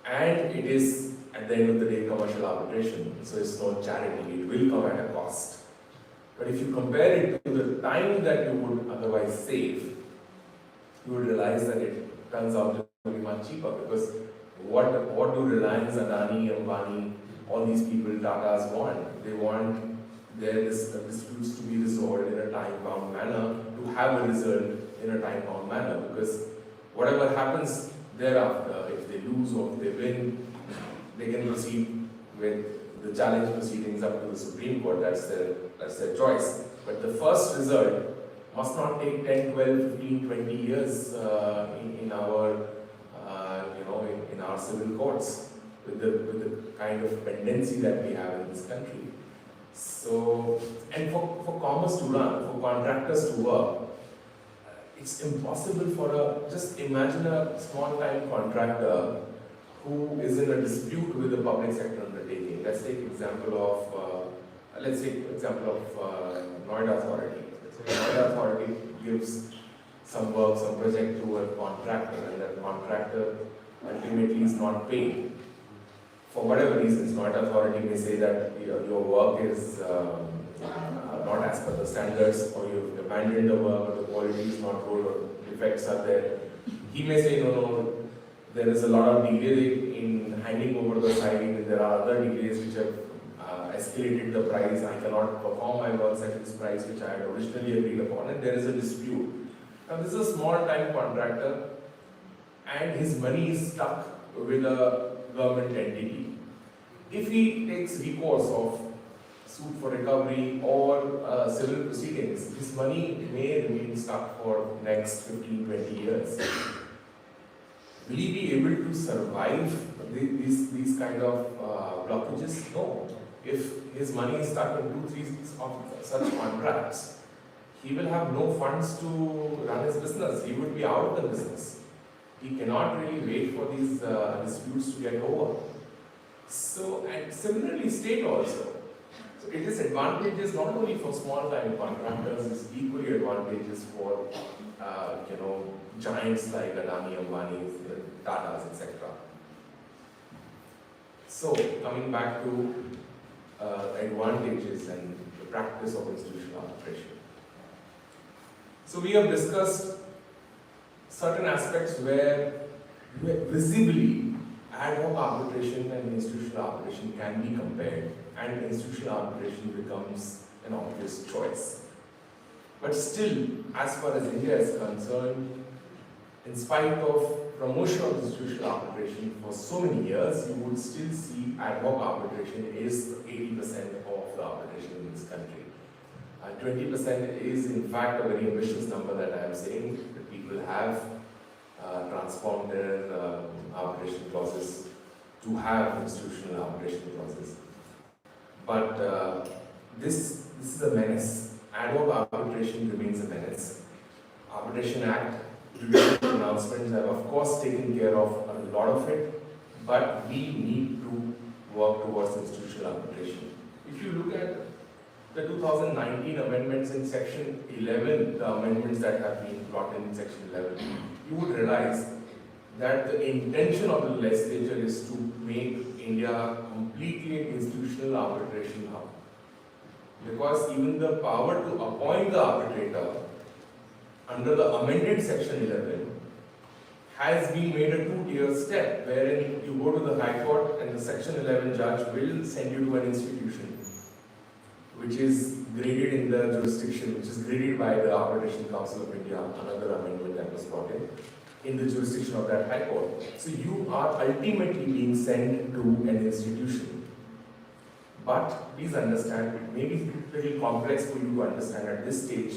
And it is, at the end of the day, commercial arbitration, so it's no charity, it will come at a cost. But if you compare it to the time that you would otherwise save, you will realize that it turns out to be much cheaper, because what do Reliance, Adani, Ambani, all these people, Tatas want? They want their disputes to be resolved in a time-bound manner, to have a result in a time-bound manner, because whatever happens thereafter, if they lose or if they win, they can proceed with the challenge proceedings up to the Supreme Court. That's their choice. But the first result must not take 10, 12, 15, 20 years in our in our civil courts, with the kind of pendency that we have in this country. So, and for commerce to run, for contractors to work, it's impossible for just imagine a small-time contractor who is in a dispute with the public sector undertaking. Let's take example of Noida Authority. Noida Authority gives some work, some project to a contractor, and that contractor ultimately is not paid. For whatever reasons, Noida Authority may say that your work is not as per the standards, or you've abandoned the work, or the quality is not good, or defects are there. He may say, no, there is a lot of delay in handing over the site, and there are other delays which have escalated the price. I cannot perform my works at this price which I had originally agreed upon, and there is a dispute. Now, this is a small-time contractor, and his money is stuck with a government entity. If he takes recourse of suit for recovery or civil proceedings, his money may remain stuck for next 15, 20 years. Will he be able to survive these kind of blockages? No. If his money is stuck in 2, 3 of such contracts, he will have no funds to run his business. He would be out of the business. He cannot really wait for these disputes to get over. So, and similarly, state also. So it is advantageous not only for small-time contractors, it's equally advantageous for giants like Adani, Ambani, Tatas, etc. So, coming back to advantages and the practice of institutional arbitration. So we have discussed certain aspects where visibly ad hoc arbitration and institutional arbitration can be compared, and institutional arbitration becomes an obvious choice. But still, as far as India is concerned, in spite of promotion of institutional arbitration for so many years, you would still see ad hoc arbitration is 80% of the arbitration in this country. 20% is in fact a very ambitious number that I am saying, that people have transformed their arbitration clauses to have institutional arbitration clauses. But this is a menace. Ad hoc arbitration remains a menace. Arbitration Act announcements have of course taken care of a lot of it, but we need to work towards institutional arbitration. If you look at the 2019 amendments in Section 11, the amendments that have been brought in Section 11, you would realize that the intention of the legislature is to make India completely an institutional arbitration hub. Because even the power to appoint the arbitrator under the amended Section 11 has been made a 2-tier step, wherein you go to the High Court and the Section 11 judge will send you to an institution which is graded in the jurisdiction, which is graded by the Arbitration Council of India, another amendment that was brought in the jurisdiction of that High Court. So you are ultimately being sent to an institution. But please understand, it may be a little complex for you to understand at this stage.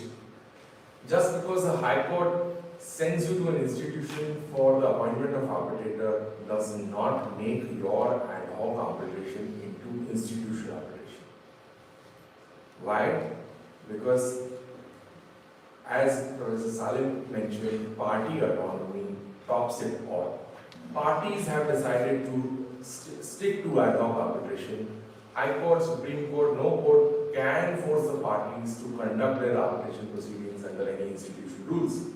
Just because the High Court sends you to an institution for the appointment of arbitrator does not make your ad hoc arbitration into institutional arbitration. Why? Because, as Professor Salim mentioned, party autonomy tops it all. Parties have decided to stick to ad hoc arbitration. High Court, Supreme Court, no court can force the parties to conduct their arbitration proceedings under any institution rules.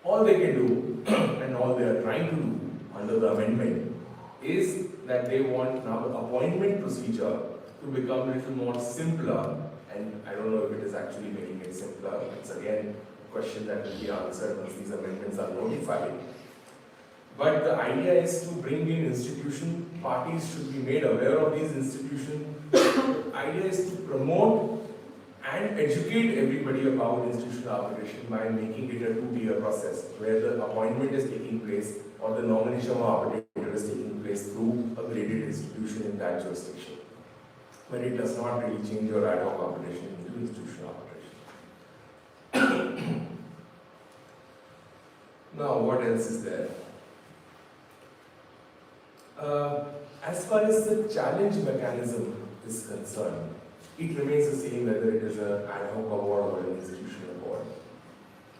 All they can do and all they are trying to do under the amendment is that they want now the appointment procedure to become a little more simpler, and I don't know if it is actually making it simpler. It's again a question that will be answered once these amendments are notified. But the idea is to bring in institution, parties should be made aware of these institutions. The idea is to promote and educate everybody about institutional arbitration by making it a two-tier process where the appointment is taking place or the nomination of arbitrator is taking place through a graded institution in that jurisdiction. But it does not really change your ad hoc arbitration into institutional arbitration. Now, what else is there? As far as the challenge mechanism is concerned, it remains the same whether it is an ad hoc award or an institutional award.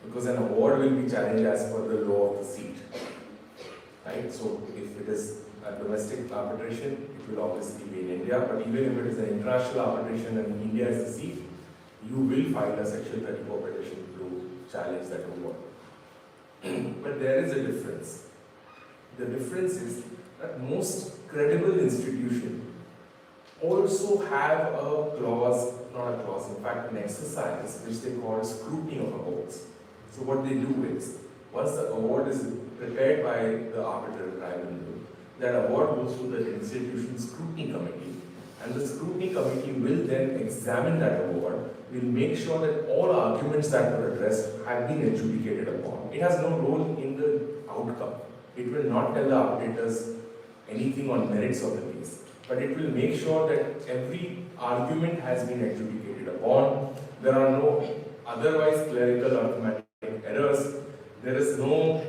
Because an award will be challenged as per the law of the seat. Right? So if it is a domestic arbitration, it will obviously be in India, but even if it is an international arbitration and India is the seat, you will file a Section 34 petition to challenge that award. But there is a difference. The difference is that most credible institutions also have a clause, not a clause, in fact an exercise which they call scrutiny of awards. So what they do is, once the award is prepared by the arbitral tribunal, that award goes to the institution's scrutiny committee, and the scrutiny committee will then examine that award, will make sure that all arguments that were addressed have been adjudicated upon. It has no role in the outcome. It will not tell the arbitrators anything on merits of the case, but it will make sure that every argument has been adjudicated upon. There are no otherwise clerical arithmetic errors. There is no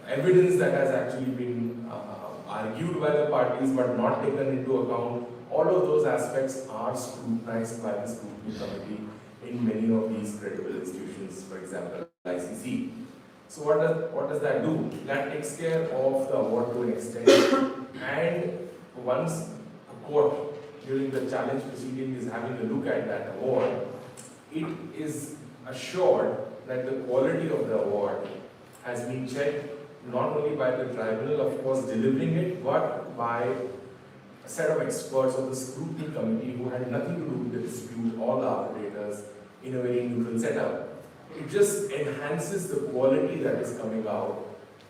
evidence that has actually been argued by the parties but not taken into account. All of those aspects are scrutinized by the scrutiny committee in many of these credible institutions, for example, ICC. So what does that do? That takes care of the award to an extent, and once a court during the challenge proceeding is having a look at that award, it is assured that the quality of the award has been checked not only by the tribunal, of course, delivering it, but by a set of experts of the scrutiny committee who had nothing to do with the dispute, all the arbitrators, in a very neutral setup. It just enhances the quality that is coming out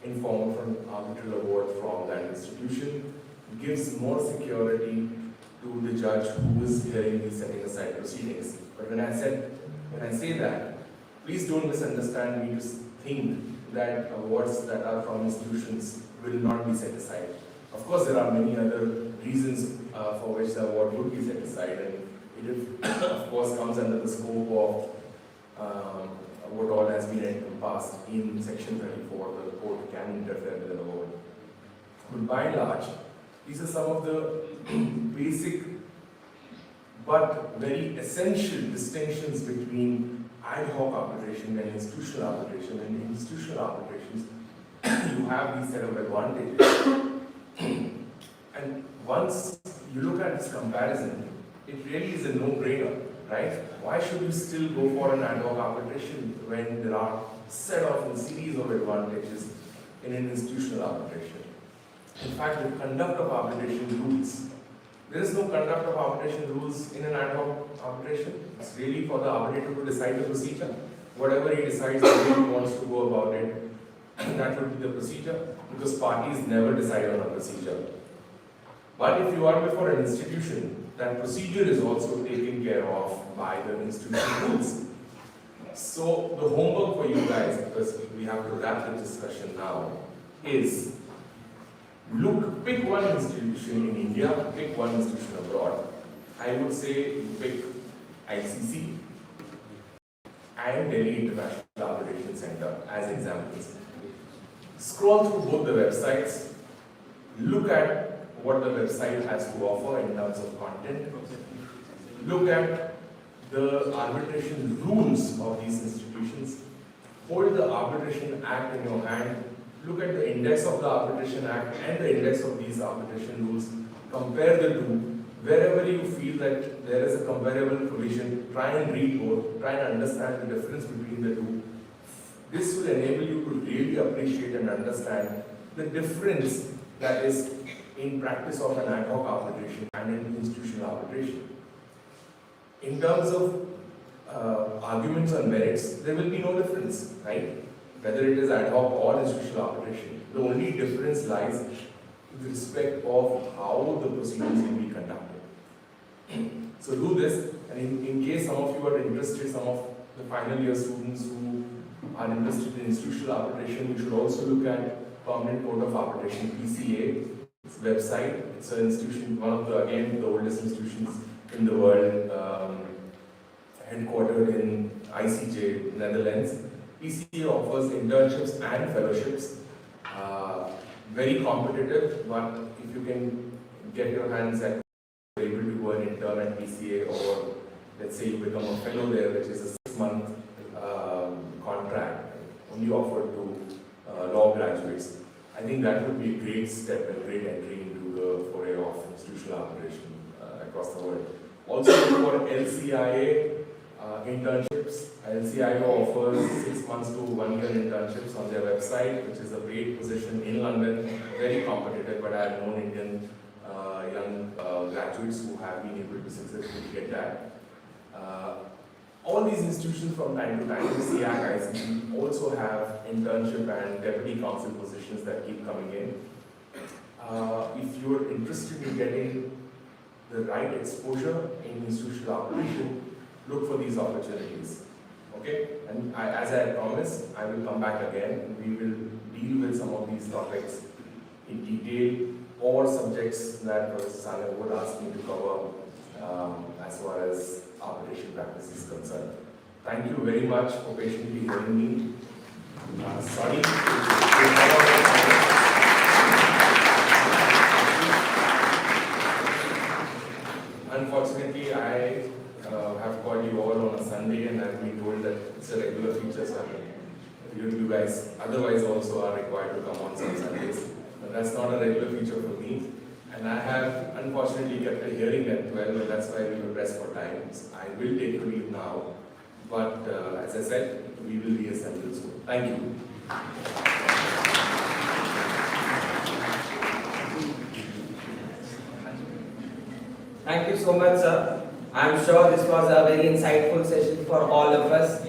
in form of an arbitral award from that institution, gives more security to the judge who is hearing these setting aside proceedings. But when I say that, please don't misunderstand me to think that awards that are from institutions will not be set aside. Of course, there are many other reasons for which the award would be set aside, and it of course comes under the scope of what all has been encompassed in Section 34, the court can interfere with an award. But by and large, these are some of the basic but very essential distinctions between ad hoc arbitration and institutional arbitration. And in institutional arbitrations, you have these set of advantages. And once you look at this comparison, it really is a no-brainer, right? Why should you still go for an ad hoc arbitration when there are a set of a series of advantages in an institutional arbitration? In fact, the conduct of arbitration rules. There is no conduct of arbitration rules in an ad hoc arbitration. It's really for the arbitrator to decide the procedure. Whatever he decides, the way he wants to go about it, that would be the procedure, because parties never decide on a procedure. But if you are before an institution, that procedure is also taken care of by the institution rules. So the homework for you guys, because we have to wrap the discussion now, is pick one institution in India, pick one institution abroad. I would say you pick ICC and Delhi International Arbitration Center as examples. Scroll through both the websites, look at what the website has to offer in terms of content, look at the arbitration rules of these institutions, hold the Arbitration Act in your hand, look at the index of the Arbitration Act and the index of these arbitration rules, compare the two. Wherever you feel that there is a comparable provision, try and read both, try and understand the difference between the two. This will enable you to really appreciate and understand the difference that is in practice of an ad hoc arbitration and in institutional arbitration. In terms of arguments on merits, there will be no difference, right? Whether it is ad hoc or institutional arbitration. The only difference lies with respect of how the proceedings will be conducted. So do this, and in case some of you are interested, some of the final year students who are interested in institutional arbitration, you should also look at Permanent Court of Arbitration, PCA. It's a website. It's an institution, one of the, again, the oldest institutions in the world, headquartered in ICJ, Netherlands. PCA offers internships and fellowships. Very competitive, but if you can get your hands at able to go an intern at PCA, or let's say you become a fellow there, which is a 6-month contract, only offered to law graduates. I think that would be a great step and great entry into the foray of institutional arbitration across the world. Also for LCIA internships, LCIO offers 6 months to 1 year internships on their website, which is a paid position in London, very competitive, but I have known Indian young graduates who have been able to successfully get that. All these institutions from time to time, CIAC, ICC, also have internship and deputy counsel positions that keep coming in. If you are interested in getting the right exposure in institutional arbitration, look for these opportunities. Okay? And as I promised, I will come back again and we will deal with some of these topics in detail, or subjects that Professor Salem would ask me to cover as far as arbitration practice is concerned. Thank you very much for patiently hearing me. Sorry. Unfortunately, I have called you all on a Sunday and I've been told that it's a regular feature, so you guys otherwise also are required to come on some Sundays. But that's not a regular feature for me. And I have unfortunately kept a hearing at 12, and that's why we were pressed for time. I will take your leave now, but as I said, we will reassemble soon. Thank you. Thank you so much, sir. I am sure this was a very insightful session for all of us.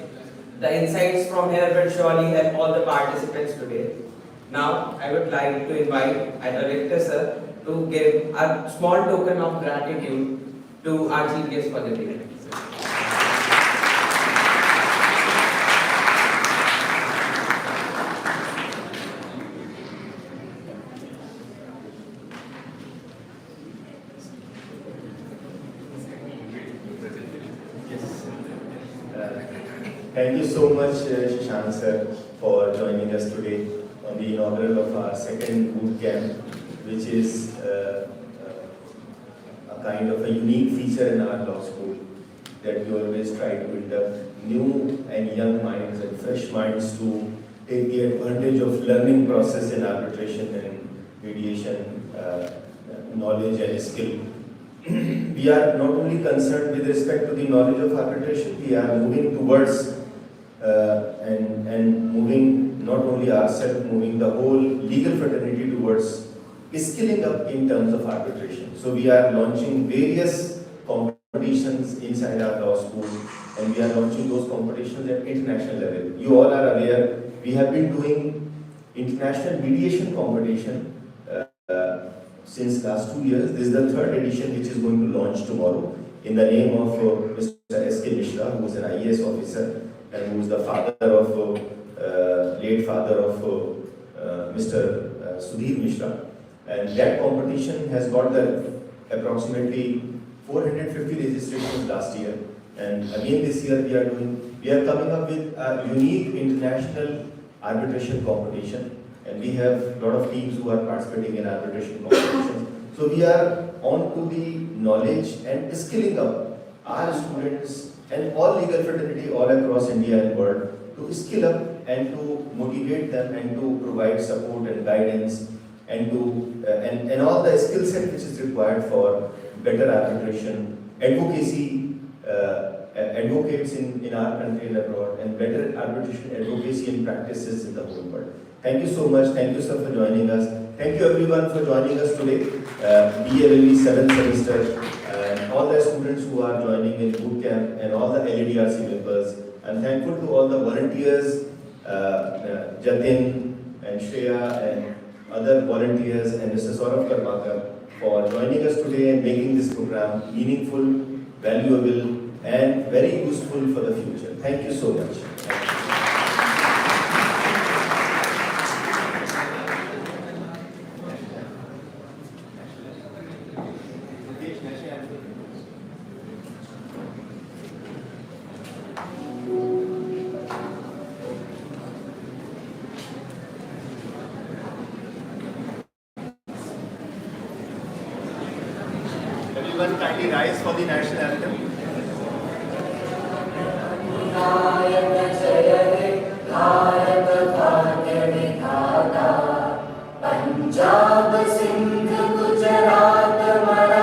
The insights from here will surely help all the participants today. Now, I would like to invite our director, sir, to give a small token of gratitude to our chief guest for the day. Thank you so much, Shashank sir, for joining us today on the inaugural of our second boot camp, which is a kind of a unique feature in our law school, that we always try to induct new and young minds and fresh minds to take the advantage of learning process in arbitration and mediation, knowledge and skill. We are not only concerned with respect to the knowledge of arbitration, we are moving towards and moving not only ourselves, moving the whole legal fraternity towards skilling up in terms of arbitration. So we are launching various competitions inside our law school, and we are launching those competitions at international level. You all are aware, we have been doing international mediation competition since last 2 years. This is the third edition, which is going to launch tomorrow in the name of Mr. S.K. Mishra, who is an IAS officer and who is the father of, late father of Mr. Sudhir Mishra. And that competition has got approximately 450 registrations last year. And again this year we are coming up with a unique international arbitration competition. And we have a lot of teams who are participating in arbitration competitions. So we are on to the knowledge and skilling up our students and all legal fraternity all across India and world to skill up and to motivate them and to provide support and guidance and to and all the skill set which is required for better arbitration, advocacy, advocates in our country and abroad, and better arbitration advocacy and practices in the whole world. Thank you so much. Thank you, sir, for joining us. Thank you, everyone, for joining us today. BLLE 7th semester, and all the students who are joining in bootcamp, and all the LADRC members. I'm thankful to all the volunteers, Jatin and Shreya and other volunteers, and Mr. Saurabh Karmakar for joining us today and making this program meaningful, valuable, and very useful for the future. Thank you so much. Everyone kindly rise for the national anthem. Punjab Sindh Gujarat Maratha